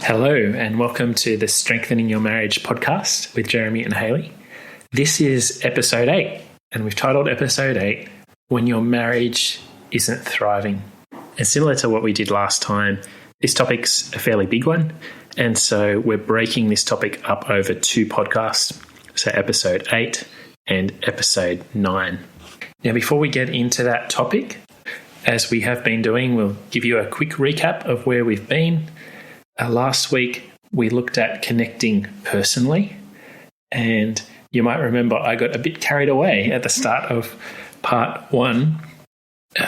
Hello, and welcome to the Strengthening Your Marriage podcast with Jeremy and Hayley. This is episode 8, and we've titled episode 8, When Your Marriage Isn't Thriving. And similar to what we did last time, this topic's a fairly big one, and so we're breaking this topic up over 2 podcasts, so episode 8 and episode 9. Now, before we get into that topic, as we have been doing, we'll give you a quick recap of where we've been. Last week, we looked at connecting personally, and you might remember I got a bit carried away at the start of part 1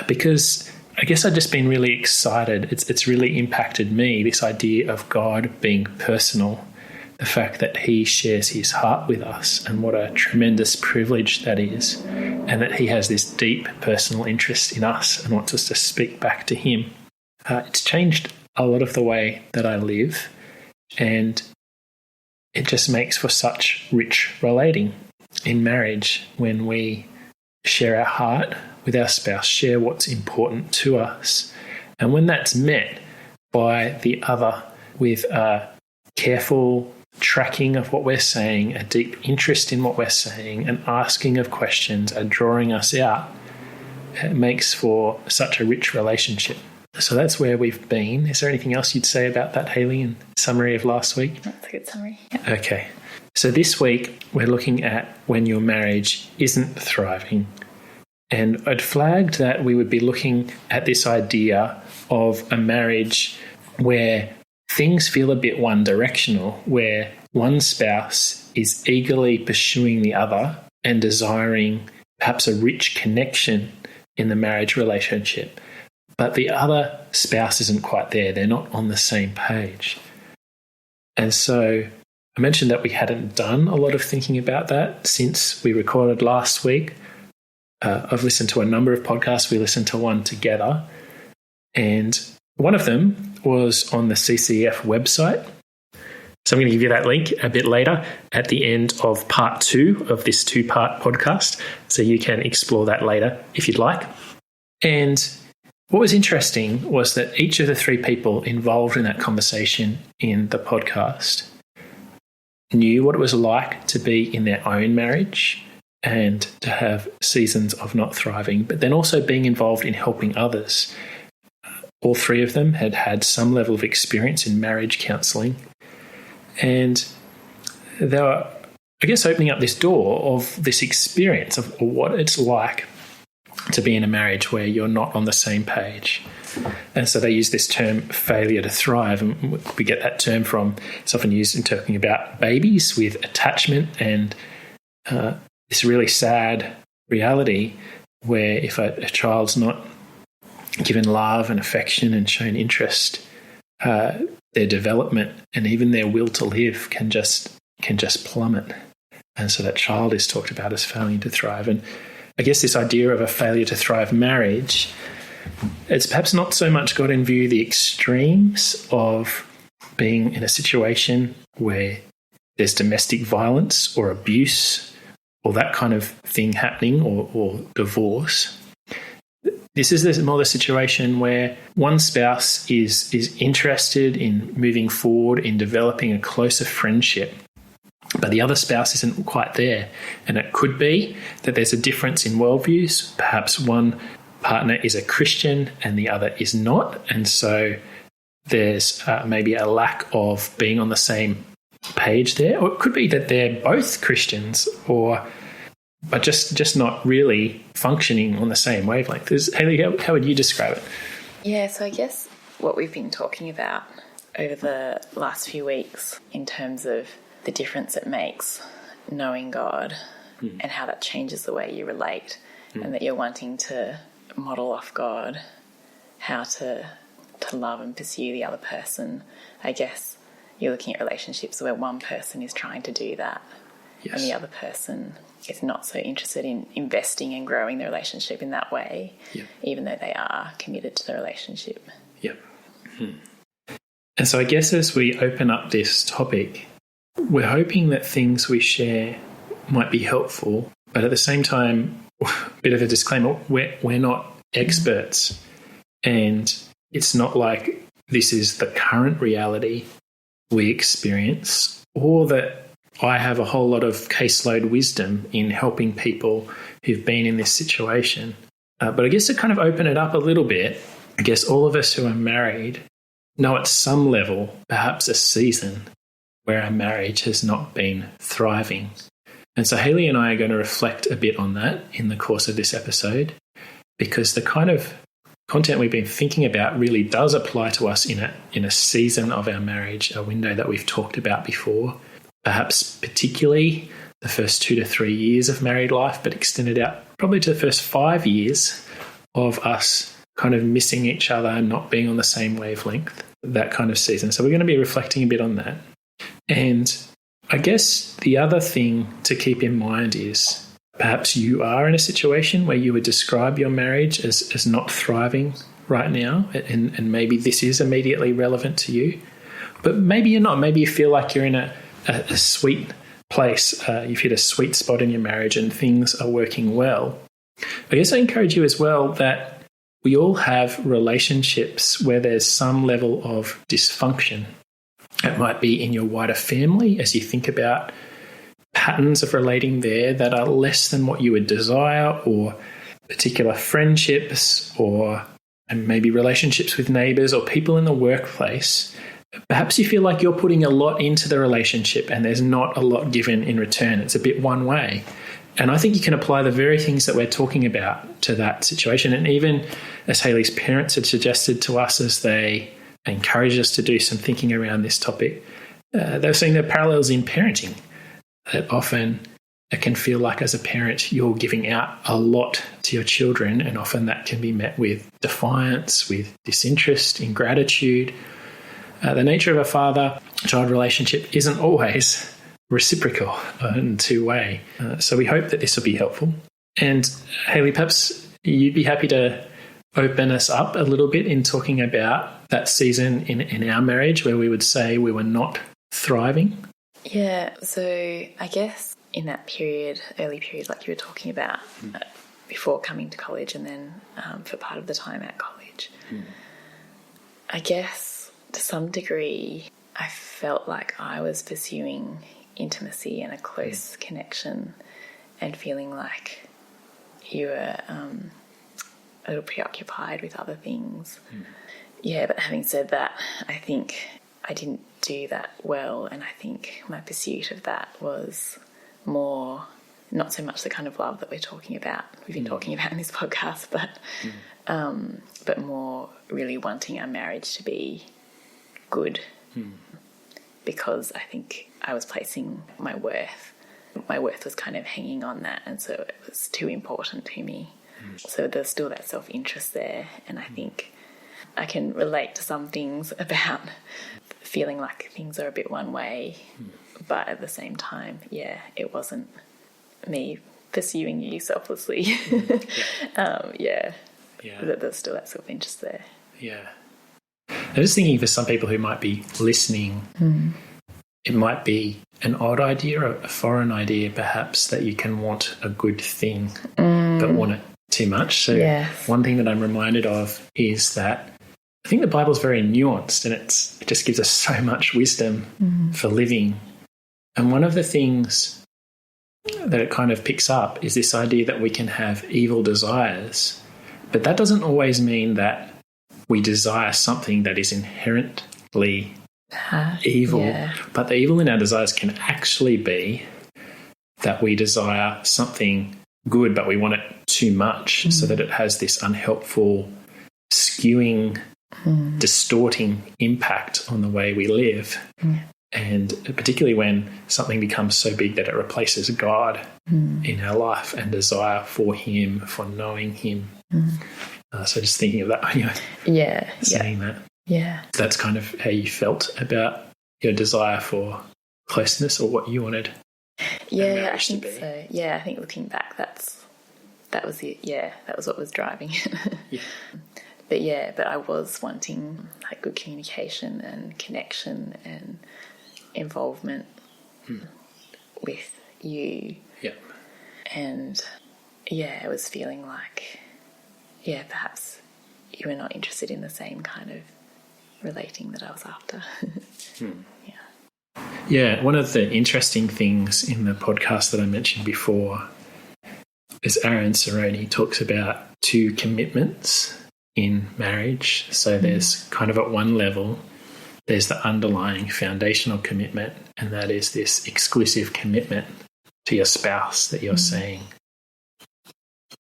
because I guess I've just been really excited. It's really impacted me, this idea of God being personal, the fact that he shares his heart with us, and what a tremendous privilege that is, and that he has this deep personal interest in us and wants us to speak back to him. It's changed a lot of the way that I live, and it just makes for such rich relating in marriage when we share our heart with our spouse, share what's important to us, and when that's met by the other with a careful tracking of what we're saying, a deep interest in what we're saying, an asking of questions, a drawing us out, it makes for such a rich relationship. So that's where we've been. Is there anything else you'd say about that, Hayley, in summary of last week? That's a good summary. Yeah. Okay. So this week, we're looking at when your marriage isn't thriving. And I'd flagged that we would be looking at this idea of a marriage where things feel a bit one-directional, where one spouse is eagerly pursuing the other and desiring perhaps a rich connection in the marriage relationship, but the other spouse isn't quite there. They're not on the same page. And so I mentioned that we hadn't done a lot of thinking about that since we recorded last week. I've listened to a number of podcasts. We listened to one together, and one of them was on the CCF website. So I'm going to give you that link a bit later at the end of part 2 of this 2-part podcast, so you can explore that later if you'd like. And what was interesting was that each of the 3 people involved in that conversation in the podcast knew what it was like to be in their own marriage and to have seasons of not thriving, but then also being involved in helping others. All 3 of them had had some level of experience in marriage counselling, and they were, I guess, opening up this door of this experience of what it's like to be in a marriage where you're not on the same page. And so they use this term failure to thrive, and we get that term from, it's often used in talking about babies with attachment and this really sad reality where if a child's not given love and affection and shown interest, their development and even their will to live can just plummet. And so that child is talked about as failing to thrive. And I guess this idea of a failure to thrive marriage, it's perhaps not so much got in view the extremes of being in a situation where there's domestic violence or abuse or that kind of thing happening, or divorce. This is more the situation where one spouse is interested in moving forward, in developing a closer friendship, but the other spouse isn't quite there. And it could be that there's a difference in worldviews. Perhaps one partner is a Christian and the other is not. And so there's maybe a lack of being on the same page there. Or it could be that they're both Christians, but just not really functioning on the same wavelength. Hayley, how would you describe it? Yeah, so I guess what we've been talking about over the last few weeks in terms of the difference it makes knowing God and how that changes the way you relate, and that you're wanting to model off God, how to love and pursue the other person. I guess you're looking at relationships where one person is trying to do that, yes, and the other person is not so interested in investing and growing the relationship in that way, yep, even though they are committed to the relationship. Yep. And so I guess as we open up this topic, we're hoping that things we share might be helpful, but at the same time, a bit of a disclaimer, we're not experts, and it's not like this is the current reality we experience, or that I have a whole lot of caseload wisdom in helping people who've been in this situation. But I guess to kind of open it up a little bit, I guess all of us who are married know at some level, perhaps a season, where our marriage has not been thriving. And so Hayley and I are going to reflect a bit on that in the course of this episode, because the kind of content we've been thinking about really does apply to us in a season of our marriage, a window that we've talked about before, perhaps particularly the first 2 to 3 years of married life, but extended out probably to the first 5 years of us kind of missing each other, not being on the same wavelength, that kind of season. So we're going to be reflecting a bit on that. And I guess the other thing to keep in mind is perhaps you are in a situation where you would describe your marriage as not thriving right now, and maybe this is immediately relevant to you. But maybe you're not. Maybe you feel like you're in a sweet place. You've hit a sweet spot in your marriage and things are working well. I guess I encourage you as well that we all have relationships where there's some level of dysfunction. It might be in your wider family as you think about patterns of relating there that are less than what you would desire, or particular friendships, and maybe relationships with neighbours or people in the workplace. Perhaps you feel like you're putting a lot into the relationship and there's not a lot given in return. It's a bit one way. And I think you can apply the very things that we're talking about to that situation. And even as Hayley's parents had suggested to us as they encouraged us to do some thinking around this topic, they're seeing the parallels in parenting. That often it can feel like as a parent you're giving out a lot to your children, and often that can be met with defiance, with disinterest, ingratitude. The nature of a father-child relationship isn't always reciprocal and two-way. So we hope that this will be helpful. And Hayley, perhaps you'd be happy to open us up a little bit in talking about that season in our marriage where we would say we were not thriving. Yeah, so I guess in that period, early period, like you were talking about, before coming to college and then for part of the time at college, I guess to some degree I felt like I was pursuing intimacy and a close connection and feeling like you were a little preoccupied with other things. Yeah, but having said that, I think I didn't do that well, and I think my pursuit of that was more not so much the kind of love that we've been talking about in this podcast, but more really wanting our marriage to be good, because I think I was placing my worth was kind of hanging on that, and so it was too important to me. So there's still that self-interest there, and I think I can relate to some things about feeling like things are a bit one way, but at the same time, yeah, it wasn't me pursuing you selflessly. There's still that self-interest there. Yeah. I'm just thinking for some people who might be listening, it might be an odd idea, or a foreign idea perhaps, that you can want a good thing but want it too much. So one thing that I'm reminded of is that I think the Bible's very nuanced, and it just gives us so much wisdom for living. And one of the things that it kind of picks up is this idea that we can have evil desires, but that doesn't always mean that we desire something that is inherently evil. Yeah. But the evil in our desires can actually be that we desire something good, but we want it too much, so that it has this unhelpful, skewing, distorting impact on the way we live. And particularly when something becomes so big that it replaces God in our life and desire for Him, for knowing Him. So just thinking of that when you're saying that. Yeah. That's kind of how you felt about your desire for closeness, or what you wanted. Yeah, I think so. Yeah, I think looking back, that was it. Yeah, that was what was driving it. But I was wanting like good communication and connection and involvement with you. Yeah. And I was feeling like, perhaps you were not interested in the same kind of relating that I was after. Yeah. Yeah, one of the interesting things in the podcast that I mentioned before is Aaron Cerrone talks about two commitments in marriage. So there's kind of at one level, there's the underlying foundational commitment, and that is this exclusive commitment to your spouse that you're saying,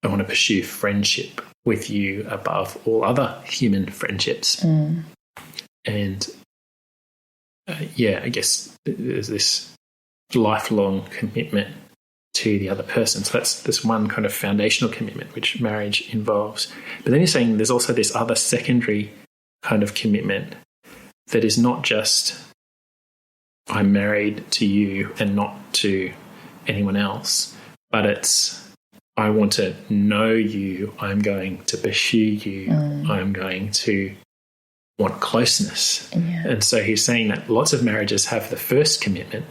I want to pursue friendship with you above all other human friendships. And I guess there's this lifelong commitment to the other person. So that's this one kind of foundational commitment which marriage involves. But then you're saying there's also this other secondary kind of commitment that is not just I'm married to you and not to anyone else, but it's I want to know you, I'm going to pursue you, I'm going to want closeness. Yeah. And so he's saying that lots of marriages have the first commitment,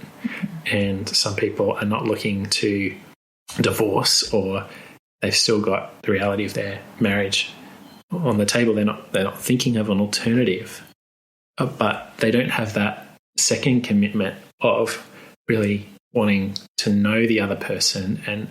and some people are not looking to divorce, or they've still got the reality of their marriage on the table. They're not thinking of an alternative, but they don't have that second commitment of really wanting to know the other person, and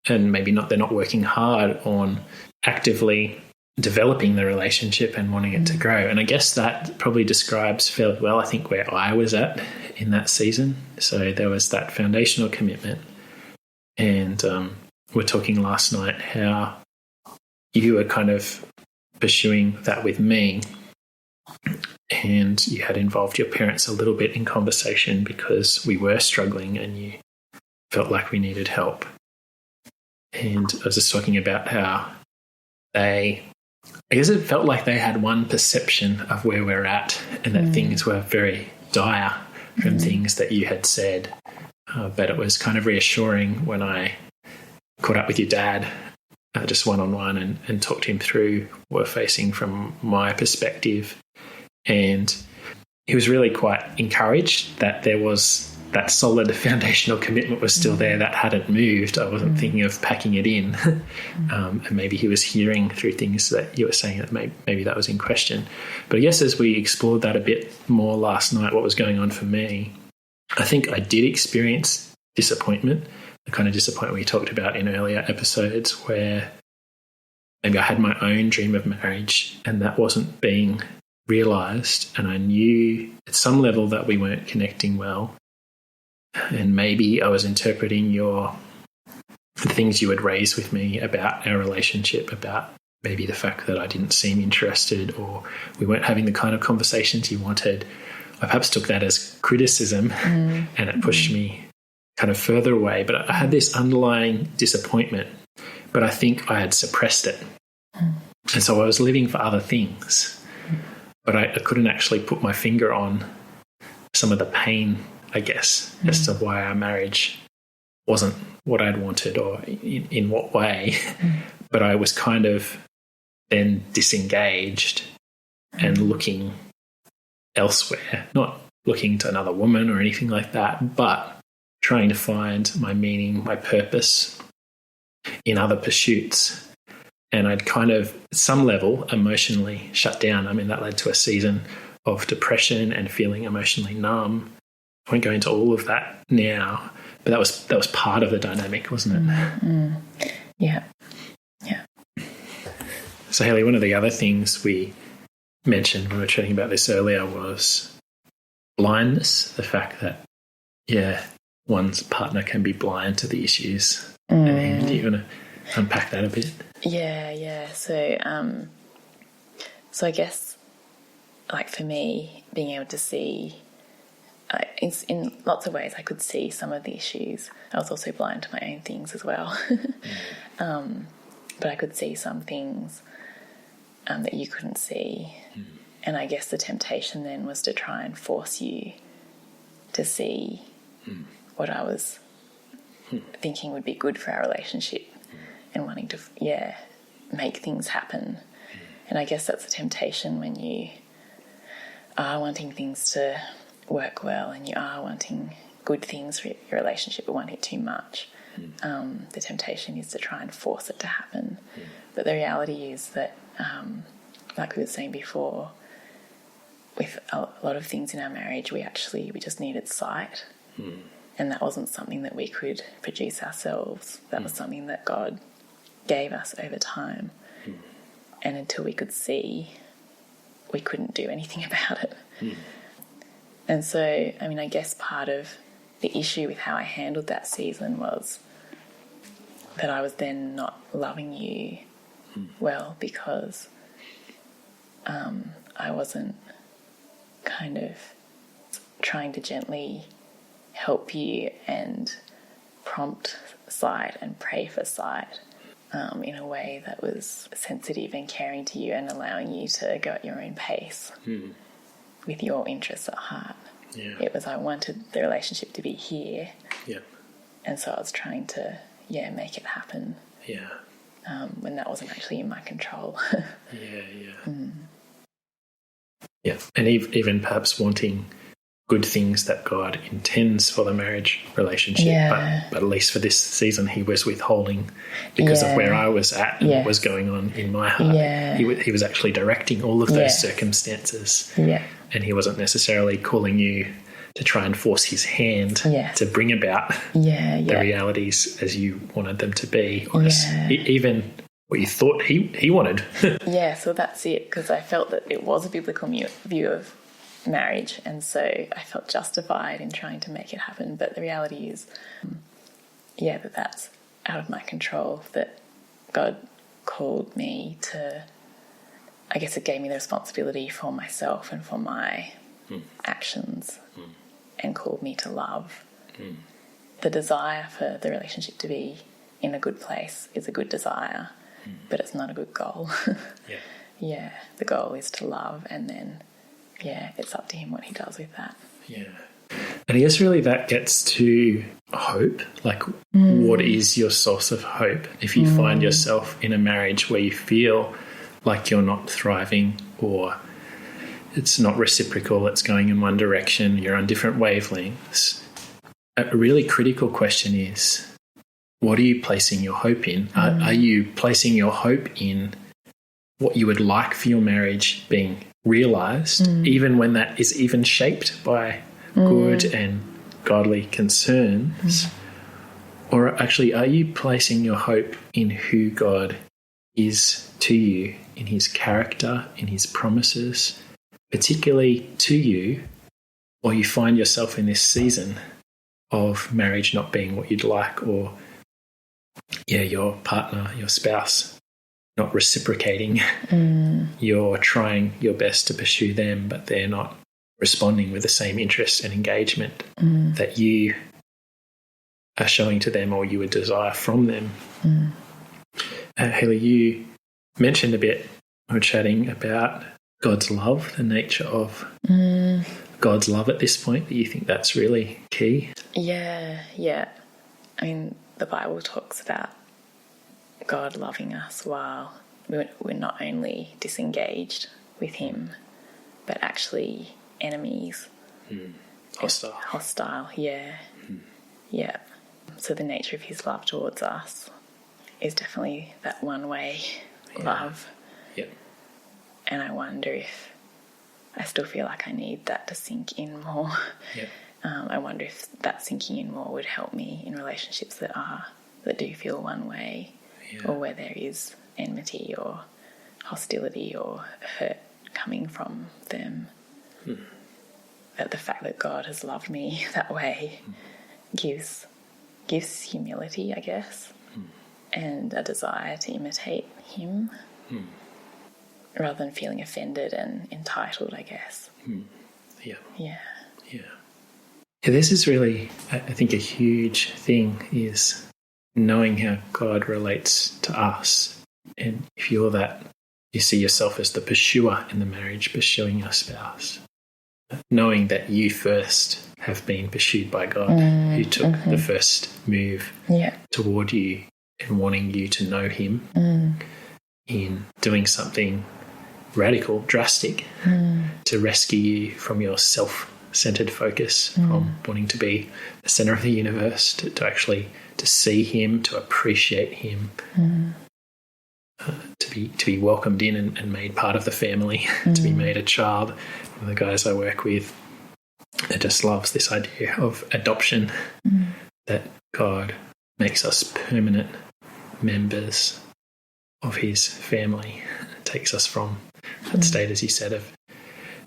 maybe they're not working hard on actively developing the relationship and wanting it to grow. And I guess that probably describes fairly well, I think, where I was at in that season. So there was that foundational commitment. And we're talking last night how you were kind of pursuing that with me, and you had involved your parents a little bit in conversation because we were struggling and you felt like we needed help. And I was just talking about how I guess it felt like they had one perception of where we're at, and that things were very dire from things that you had said. But it was kind of reassuring when I caught up with your dad just one-on-one and talked him through what we're facing from my perspective. And he was really quite encouraged that there was that solid foundational commitment was still there, that hadn't moved. I wasn't thinking of packing it in. And maybe he was hearing through things that you were saying that maybe that was in question. But I guess as we explored that a bit more last night, what was going on for me, I think I did experience disappointment, the kind of disappointment we talked about in earlier episodes, where maybe I had my own dream of marriage and that wasn't being realised, and I knew at some level that we weren't connecting well. And maybe I was interpreting the things you would raise with me about our relationship, about maybe the fact that I didn't seem interested or we weren't having the kind of conversations you wanted. I perhaps took that as criticism and it pushed me kind of further away. But I had this underlying disappointment, but I think I had suppressed it. And so I was living for other things, but I couldn't actually put my finger on some of the pain, I guess, as to why our marriage wasn't what I'd wanted or in what way. But I was kind of then disengaged and looking elsewhere, not looking to another woman or anything like that, but trying to find my meaning, my purpose in other pursuits. And I'd kind of, at some level, emotionally shut down. I mean, that led to a season of depression and feeling emotionally numb. I won't go into all of that now, but that was part of the dynamic, wasn't it? Yeah. So, Hayley, one of the other things we mentioned when we were chatting about this earlier was blindness, the fact that, one's partner can be blind to the issues. And do you want to unpack that a bit? Yeah. So I guess, like for me, being able to see, in lots of ways I could see some of the issues. I was also blind to my own things as well. But I could see some things that you couldn't see. And I guess the temptation then was to try and force you to see what I was thinking would be good for our relationship and wanting to, make things happen. And I guess that's the temptation when you are wanting things to work well and you are wanting good things for your relationship but wanting it too much. The temptation is to try and force it to happen. But the reality is that, like we were saying before, with a lot of things in our marriage, we just needed sight. And that wasn't something that we could produce ourselves. That was something that God gave us over time. And until we could see, we couldn't do anything about it. And so, I mean, I guess part of the issue with how I handled that season was that I was then not loving you well, because I wasn't kind of trying to gently help you and prompt sight and pray for sight in a way that was sensitive and caring to you and allowing you to go at your own pace with your interests at heart. Yeah. It was, I wanted the relationship to be here. Yeah. And so I was trying to, make it happen. Yeah. When that wasn't actually in my control. Yeah. And even perhaps wanting good things that God intends for the marriage relationship. But at least for this season, he was withholding because of where I was at and what was going on in my heart. Yeah. He was actually directing all of those circumstances. Yeah. And he wasn't necessarily calling you to try and force his hand to bring about the realities as you wanted them to be, or even what you thought he wanted. So that's it, because I felt that it was a biblical view of marriage, and so I felt justified in trying to make it happen. But the reality is, that that's out of my control, that God called me to, I guess it gave me the responsibility for myself and for my actions and called me to love. The desire for the relationship to be in a good place is a good desire, but it's not a good goal. The goal is to love, and then it's up to him what he does with that. And I guess really that gets to hope. Like, what is your source of hope if you find yourself in a marriage where you feel like you're not thriving, or it's not reciprocal, it's going in one direction, you're on different wavelengths? A really critical question is, what are you placing your hope in? Are you placing your hope in what you would like for your marriage being realised, even when that is even shaped by good and godly concerns? Or actually, are you placing your hope in who God is to you, in his character, in his promises, particularly to you? Or you find yourself in this season of marriage not being what you'd like, or your partner, your spouse not reciprocating. You're trying your best to pursue them, but they're not responding with the same interest and engagement that you are showing to them or you would desire from them. Hayley, you mentioned a bit, we were chatting about God's love, the nature of God's love at this point, that you think that's really key. I mean, the Bible talks about God loving us while we're not only disengaged with him, but actually enemies. Hostile, So the nature of his love towards us is definitely that one-way love. And I wonder if I still feel like I need that to sink in more. I wonder if that sinking in more would help me in relationships that do feel one way, or where there is enmity or hostility or hurt coming from them. That the fact that God has loved me that way gives humility, I guess, and a desire to imitate him, rather than feeling offended and entitled, I guess. This is really, I think, a huge thing, is knowing how God relates to us. And if you're that, you see yourself as the pursuer in the marriage, pursuing your spouse, knowing that you first have been pursued by God, who took the first move toward you and wanting you to know him in doing something radical, drastic, to rescue you from your self-centered focus, from wanting to be the center of the universe, to actually to see him, to appreciate him, to to be welcomed in and made part of the family, to be made a child. One of the guys I work with just loves this idea of adoption, that God makes us permanent members of his family. It takes us from that state, as he said, of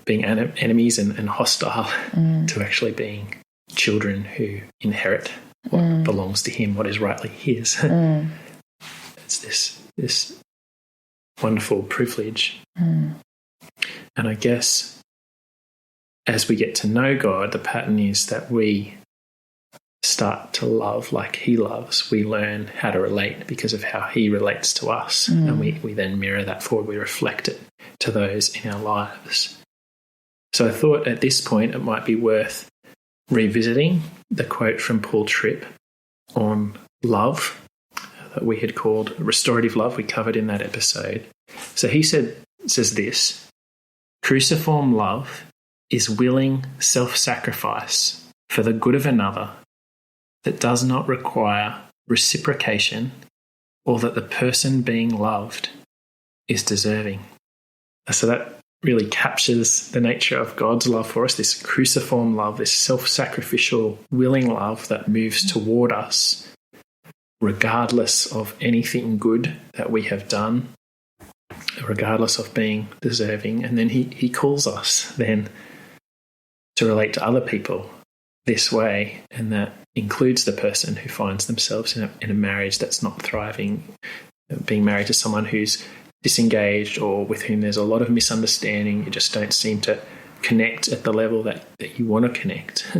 being enemies and hostile to actually being children who inherit what belongs to him, what is rightly his. It's this wonderful privilege. And I guess as we get to know God, the pattern is that we start to love like he loves. We learn how to relate because of how he relates to us. And we then mirror that forward. We reflect it to those in our lives. So I thought at this point it might be worth revisiting the quote from Paul Tripp on love that we had called restorative love. We covered in that episode. So he says this: cruciform love is willing self-sacrifice for the good of another that does not require reciprocation or that the person being loved is deserving. So that really captures the nature of God's love for us, this cruciform love, this self-sacrificial, willing love that moves toward us regardless of anything good that we have done, regardless of being deserving. And then he calls us then to relate to other people this way, and that includes the person who finds themselves in a marriage that's not thriving, being married to someone who's disengaged or with whom there's a lot of misunderstanding. You just don't seem to connect at the level that you want to connect.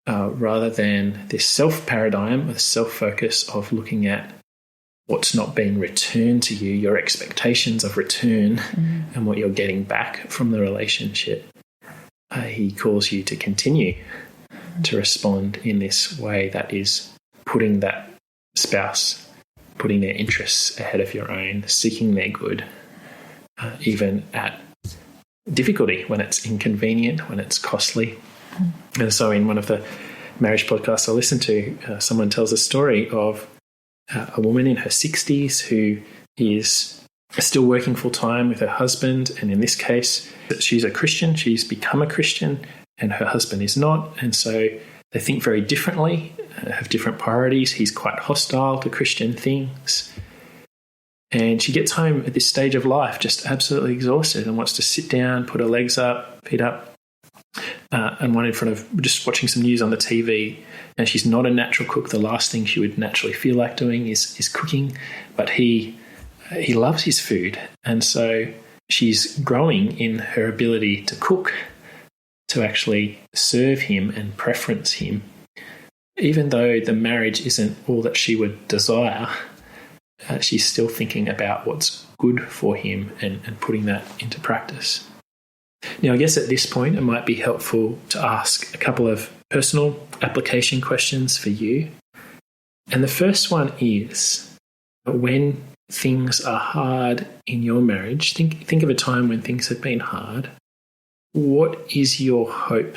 Rather than this self-paradigm, this self-focus of looking at what's not being returned to you, your expectations of return and what you're getting back from the relationship. He calls you to continue to respond in this way that is putting that spouse, putting their interests ahead of your own, seeking their good, even at difficulty, when it's inconvenient, when it's costly. And so in one of the marriage podcasts I listened to, someone tells a story of a woman in her 60s who is still working full-time with her husband, and in this case, she's a Christian. She's become a Christian, and her husband is not, and so they think very differently, have different priorities. He's quite hostile to Christian things. And she gets home at this stage of life just absolutely exhausted and wants to sit down, put her legs up, feet up, and one in front of just watching some news on the TV. And she's not a natural cook. The last thing she would naturally feel like doing is cooking. But he loves his food. And so she's growing in her ability to cook, to actually serve him and preference him. Even though the marriage isn't all that she would desire, she's still thinking about what's good for him and putting that into practice. Now, I guess at this point, it might be helpful to ask a couple of personal application questions for you. And the first one is, when things are hard in your marriage, think of a time when things have been hard. What is your hope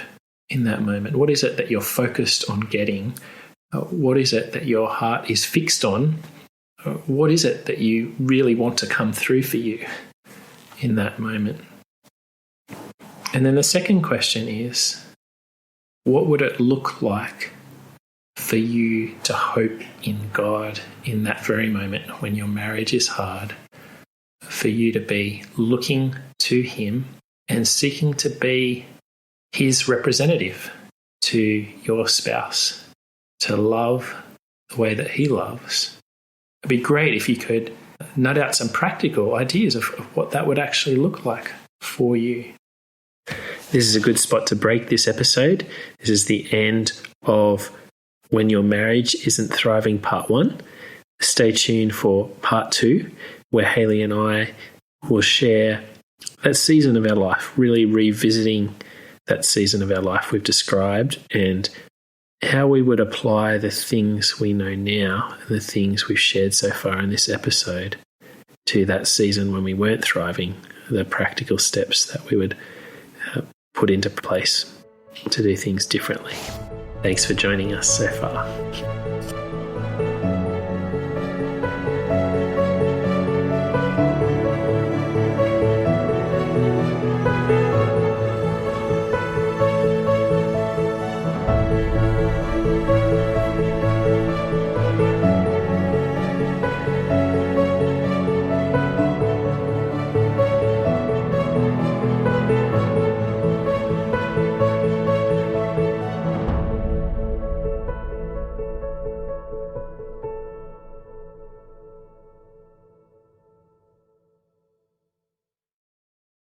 in that moment? What is it that you're focused on getting? What is it that your heart is fixed on? What is it that you really want to come through for you in that moment? And then the second question is, what would it look like for you to hope in God in that very moment when your marriage is hard, for you to be looking to him and seeking to be his representative to your spouse, to love the way that he loves? It'd be great if you could nut out some practical ideas of what that would actually look like for you. This is a good spot to break this episode. This is the end of When Your Marriage Isn't Thriving Part 1. Stay tuned for Part 2, where Hayley and I will share that season of our life, really revisiting that season of our life we've described and how we would apply the things we know now and the things we've shared so far in this episode to that season when we weren't thriving, the practical steps that we would put into place to do things differently. Thanks for joining us so far.